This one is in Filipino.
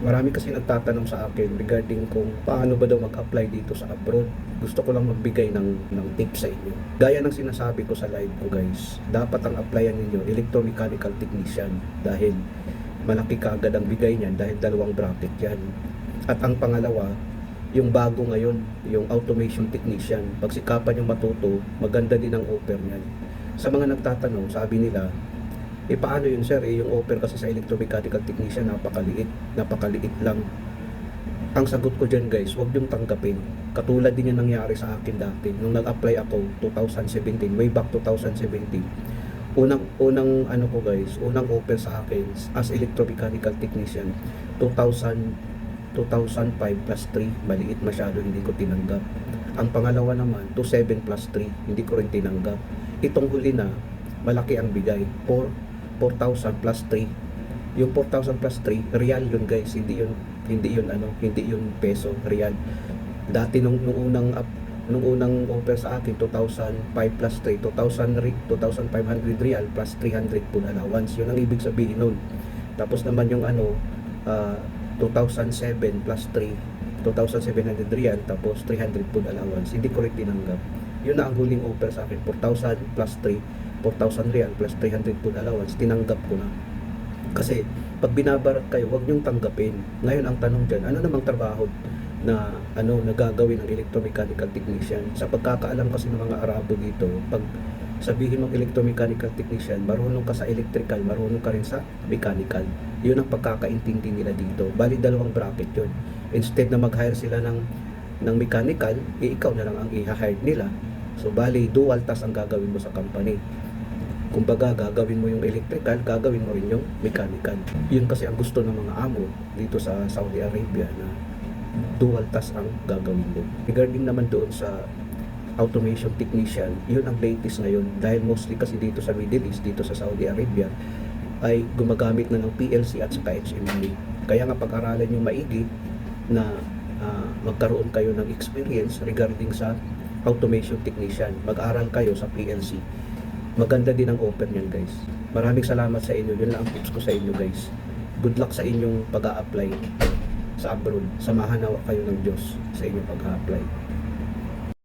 Marami kasi nagtatanong sa akin regarding kung paano ba daw mag-apply dito sa abroad. Gusto ko lang magbigay ng tips sa inyo. Gaya ng sinasabi ko sa live ko guys, dapat ang applyan ninyo electromechanical technician dahil malaki kaagad ang bigay niyan dahil dalawang bracket yan. At ang pangalawa, yung bago ngayon, yung automation technician. Pagsikapan yung matuto, maganda din ang offer niyan. Sa mga nagtatanong, sabi nila, paano yun sir? Yung offer kasi sa electromechanical technician napakaliit lang. Ang sagot ko dyan guys, huwag yung tanggapin. Katulad din yung nangyari sa akin dati nung nag-apply ako 2017, way back 2017. Unang ano ko guys, unang offer sa akin as electromechanical technician 2005 plus 3, maliit masyado, hindi ko tinanggap. Ang pangalawa naman 27 plus 3, hindi ko rin tinanggap. Itong huli na malaki ang bigay, 4,000 plus 3. Yung 4,000 plus 3, real yun guys, hindi yun peso, real. Dati nung unang offer sa akin 2005 plus 3, 2,500 real plus 300 food allowance. Yun ang ibig sabihin nun. Tapos naman yung 2007 plus 3, 2,700 real tapos 300 food allowance. Hindi ko rin tinanggap. Yun na ang huling offer sa akin, 4,000 plus 3, 4,000 real plus 300 food allowance. Tinanggap ko na. Kasi pag binabarat kayo, huwag niyong tanggapin. Ngayon ang tanong dyan, ano namang trabaho na nagagawin ng electromechanical technician? Sa pagkakaalam kasi ng mga Arabo dito, pag sabihin mong electromechanical technician, marunong ka sa electrical, marunong ka rin sa mechanical. Yun ang pagkakaintindi nila dito. Bali dalawang bracket yun. Instead na mag-hire sila ng mechanical, ikaw na lang ang i-hire nila. So bali dual task ang gagawin mo sa company. Kumbaga gagawin mo yung electrical, gagawin mo rin yung mechanical. Yun kasi ang gusto ng mga amo dito sa Saudi Arabia na dual task ang gagawin mo. Regarding naman doon sa automation technician, yun ang latest ngayon dahil mostly kasi dito sa Middle East, dito sa Saudi Arabia ay gumagamit na ng PLC at saka HMI. Kaya nga pag-aralan nyo maigi na magkaroon kayo ng experience regarding sa automation technician. Mag-aral kayo sa PLC. Maganda din ang offer niyan guys. Maraming salamat sa inyo. Yun lang ang tips ko sa inyo guys. Good luck sa inyong pag-a-apply sa abroad. Samahan nawa kayo ng Diyos sa inyong pag-a-apply.